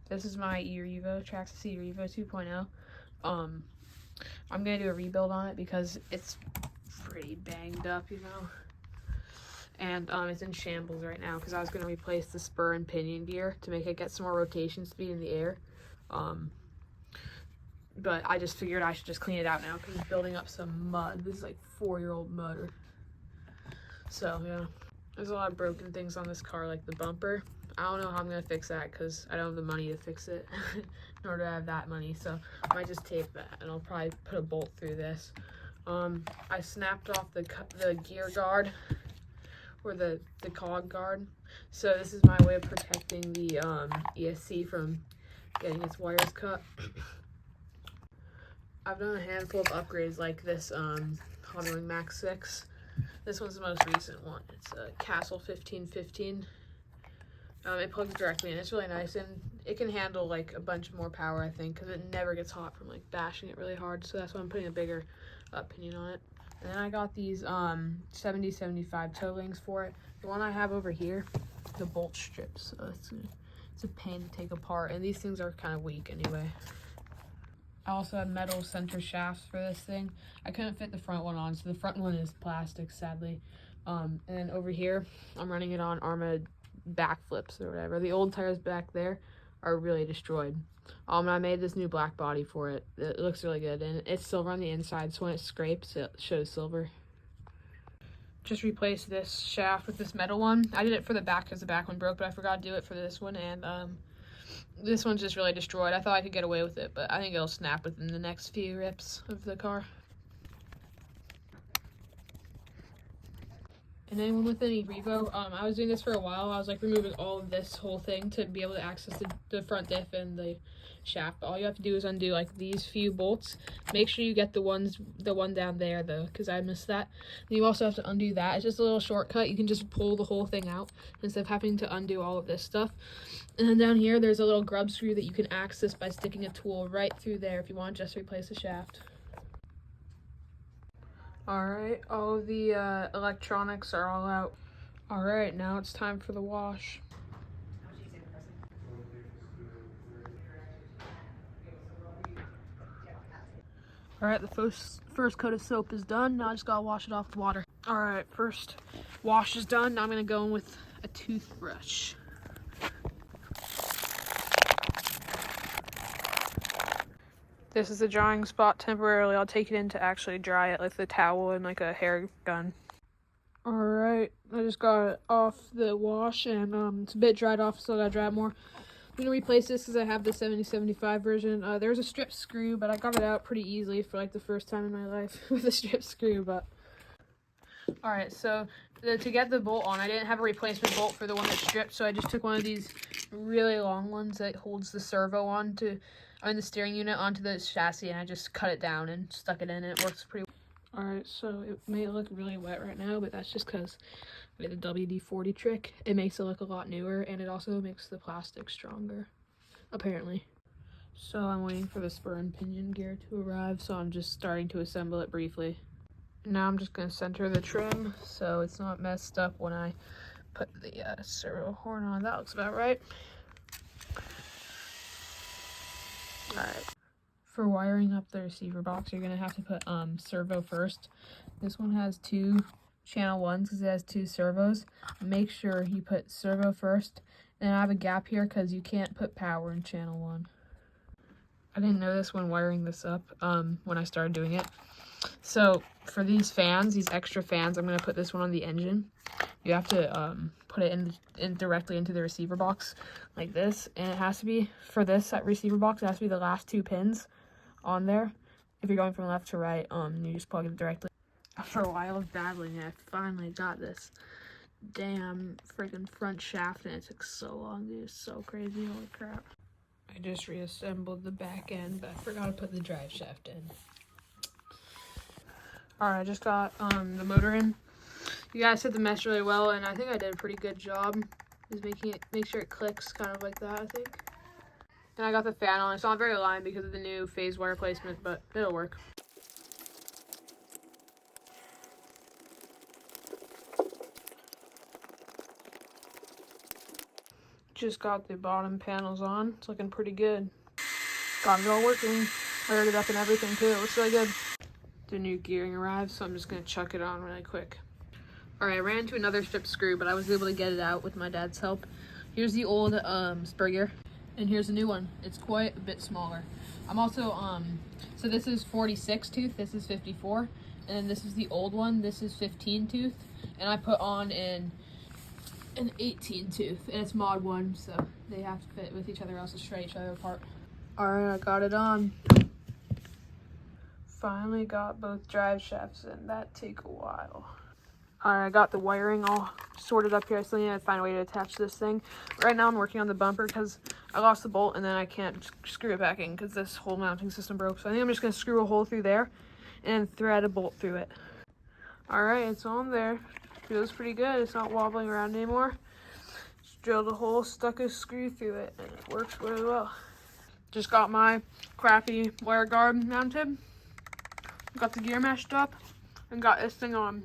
This is my erevo, Traxxas erevo 2.0. I'm gonna do a rebuild on it because it's pretty banged up, you know. And it's in shambles right now because I was gonna replace the spur and pinion gear to make it get some more rotation speed in the air. But I just figured I should just clean it out now because it's building up some mud. This is like 4-year-old mud. So yeah, there's a lot of broken things on this car, like the bumper. I don't know how I'm gonna fix that because I don't have the money to fix it, nor do I have that money. So I might just tape that, and I'll probably put a bolt through this. I snapped off the gear guard, or the cog guard. So this is my way of protecting the ESC from getting its wires cut. I've done a handful of upgrades like this Hot Wing Max 6. This one's the most recent one. It's a Castle 1515. It plugs directly in. It's really nice, and it can handle like a bunch more power, I think, because it never gets hot from like bashing it really hard. So that's why I'm putting a bigger pinion on it. And then I got these 70-75 toe links for it. The one I have over here, the bolt strips. So it's a pain to take apart, and these things are kind of weak anyway. I also have metal center shafts for this thing. I couldn't fit the front one on, so the front one is plastic, sadly. And then over here, I'm running it on Arma backflips or whatever. The old tires back there are really destroyed. I made this new black body for it. It looks really good, and it's silver on the inside, so when it scrapes, it shows silver. Just replaced this shaft with this metal one. I did it for the back because the back one broke, but I forgot to do it for this one, and this one's just really destroyed. I thought I could get away with it, but I think it'll snap within the next few rips of the car. And anyone with any erevo, I was doing this for a while. I was like removing all of this whole thing to be able to access the front diff and the shaft. All you have to do is undo like these few bolts. Make sure you get the one down there though, because I missed that. And you also have to undo that. It's just a little shortcut. You can just pull the whole thing out instead of having to undo all of this stuff. And then down here, there's a little grub screw that you can access by sticking a tool right through there if you want to just replace the shaft. Alright, all of the electronics are all out. Alright, now it's time for the wash. Alright, the first coat of soap is done. Now I just gotta wash it off with water. Alright, first wash is done. Now I'm gonna go in with a toothbrush. This is the drying spot temporarily. I'll take it in to actually dry it with a towel and like a hair gun. Alright, I just got it off the wash, and it's a bit dried off, so I gotta dry it more. I'm gonna replace this because I have the 70-75 version. There's a strip screw, but I got it out pretty easily for like the first time in my life with a strip screw, but... Alright, so to get the bolt on, I didn't have a replacement bolt for the one that stripped, so I just took one of these really long ones that holds the servo the steering unit onto the chassis, and I just cut it down and stuck it in, and it works pretty well. Alright, so it may look really wet right now, but that's just because we did the WD-40 trick. It makes it look a lot newer, and it also makes the plastic stronger, apparently. So I'm waiting for the spur and pinion gear to arrive, so I'm just starting to assemble it briefly. Now I'm just going to center the trim so it's not messed up when I put the servo horn on. That looks about right. Alright. For wiring up the receiver box, you're going to have to put servo first. This one has 2 channel 1s because it has 2 servos. Make sure you put servo first. And I have a gap here because you can't put power in channel 1. I didn't know this when wiring this up when I started doing it. So for these fans, these extra fans, I'm going to put this one on the engine. You have to put it in directly into the receiver box like this, and it has to be, for this receiver box, it has to be the last 2 pins on there. If you're going from left to right, you just plug it directly. After a while of battling it, I finally got this damn freaking front shaft, and it took so long, dude. It's so crazy, holy crap. I just reassembled the back end, but I forgot to put the drive shaft in. Alright, I just got the motor in. You guys hit the mesh really well, and I think I did a pretty good job. Just make sure it clicks kind of like that, I think. And I got the fan on. It's not very aligned because of the new phase wire placement, but it'll work. Just got the bottom panels on. It's looking pretty good. Got it all working. Wired it up and everything too. It looks really good. The new gearing arrived, so I'm just gonna chuck it on really quick. All right, I ran into another strip screw, but I was able to get it out with my dad's help. Here's the old spur gear, and here's the new one. It's quite a bit smaller. I'm also, so this is 46 tooth, this is 54, and then this is the old one, this is 15 tooth, and I put on an 18 tooth, and it's mod 1, so they have to fit with each other, else it'll stray each other apart. All right, I got it on. Finally got both drive shafts in. That take a while. All right, I got the wiring all sorted up here. I still need to find a way to attach this thing. Right now I'm working on the bumper because I lost the bolt and then I can't screw it back in because this whole mounting system broke. So I think I'm just gonna screw a hole through there and thread a bolt through it. All right, it's on there. Feels pretty good. It's not wobbling around anymore. Just drilled a hole, stuck a screw through it, and it works really well. Just got my crappy wire guard mounted. Got the gear meshed up and got this thing on.